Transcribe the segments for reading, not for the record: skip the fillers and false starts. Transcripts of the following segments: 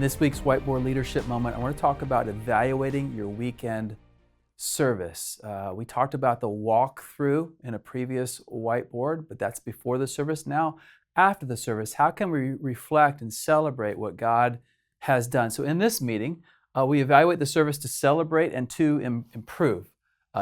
this week's Whiteboard Leadership Moment, I want to talk about evaluating your weekend service. We talked about the walkthrough in a previous whiteboard, but that's before the service. Now, after the service, how can we reflect and celebrate what God has done? So in this meeting, we evaluate the service to celebrate and to improve.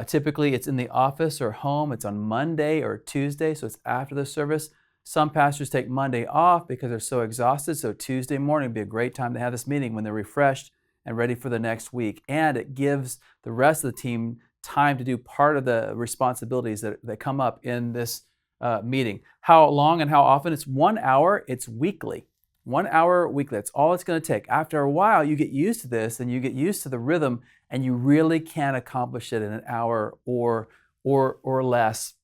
Typically, it's in the office or home. It's on Monday or Tuesday, so it's after the service. Some pastors take Monday off because they're so exhausted, so Tuesday morning would be a great time to have this meeting when they're refreshed and ready for the next week. And it gives the rest of the team time to do part of the responsibilities that come up in this meeting. How long and how often? It's 1 hour. It's weekly. 1 hour weekly. That's all it's going to take. After a while, you get used to this and you get used to the rhythm, and you really can accomplish it in an hour or less.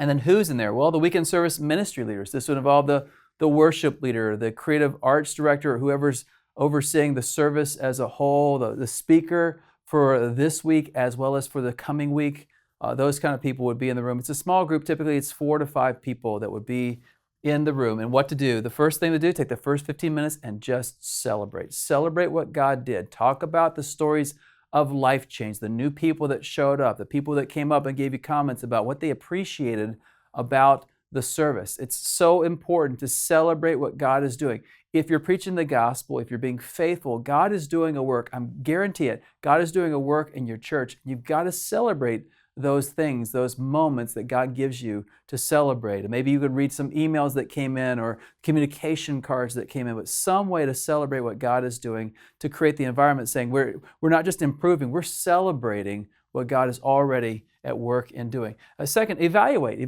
And then who's in there? Well, the weekend service ministry leaders. This would involve the worship leader, the creative arts director, or whoever's overseeing the service as a whole, the speaker for this week as well as for the coming week. Those kind of people would be in the room. It's a small group. Typically, it's 4 to 5 people that would be in the room. And what to do? The first thing to do, take the first 15 minutes and just celebrate. Celebrate what God did. Talk about the stories of life change, the new people that showed up, the people that came up and gave you comments about what they appreciated about the service. It's so important to celebrate what God is doing. If you're preaching the gospel, if you're being faithful, God is doing a work. I guarantee it. God is doing a work in your church. You've got to celebrate those things, those moments that God gives you to celebrate. And maybe you could read some emails that came in or communication cards that came in, but some way to celebrate what God is doing to create the environment saying we're not just improving, we're celebrating what God is already at work in doing. Second, evaluate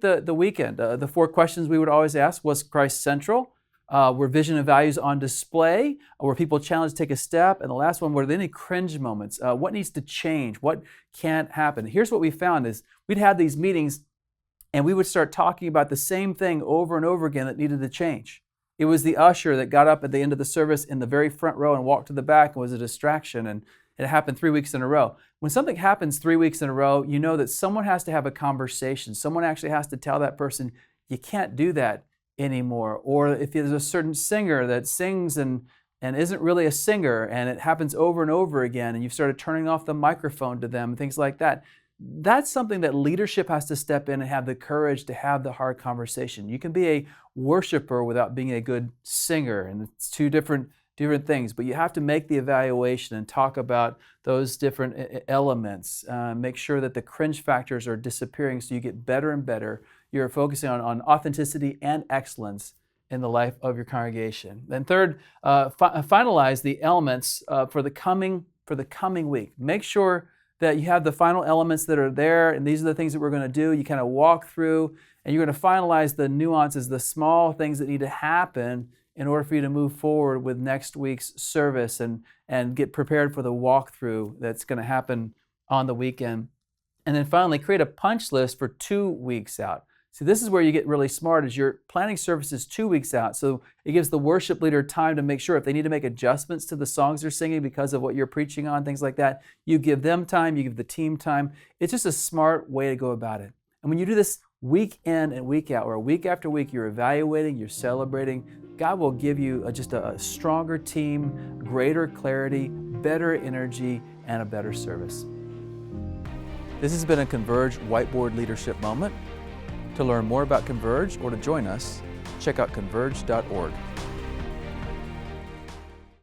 the weekend. The 4 questions we would always ask: was Christ central? Were vision and values on display? Were people challenged to take a step? And the last one, were there any cringe moments? What needs to change? What can't happen? Here's what we found is we'd have these meetings and we would start talking about the same thing over and over again that needed to change. It was the usher that got up at the end of the service in the very front row and walked to the back and was a distraction, and it happened 3 weeks in a row. When something happens 3 weeks in a row, you know that someone has to have a conversation. Someone actually has to tell that person, you can't do that anymore. Or if there's a certain singer that sings and isn't really a singer, and it happens over and over again, and you've started turning off the microphone to them, things like that. That's something that leadership has to step in and have the courage to have the hard conversation. You can be a worshiper without being a good singer, and it's two different things, but you have to make the evaluation and talk about those different elements. Make sure that the cringe factors are disappearing so you get better and better. You're focusing on authenticity and excellence in the life of your congregation. Then third, finalize the elements for the coming week. Make sure that you have the final elements that are there, and these are the things that we're going to do. You kind of walk through, and you're going to finalize the nuances, the small things that need to happen in order for you to move forward with next week's service and get prepared for the walkthrough that's going to happen on the weekend. And then finally, create a punch list for 2 weeks out. See, this is where you get really smart, is you're planning services 2 weeks out. So it gives the worship leader time to make sure if they need to make adjustments to the songs they're singing because of what you're preaching on, things like that. You give them time, you give the team time. It's just a smart way to go about it. And when you do this week in and week out, or week after week, you're evaluating, you're celebrating, God will give you just a stronger team, greater clarity, better energy, and a better service. This has been a Converge Whiteboard Leadership Moment. To learn more about Converge or to join us, check out converge.org.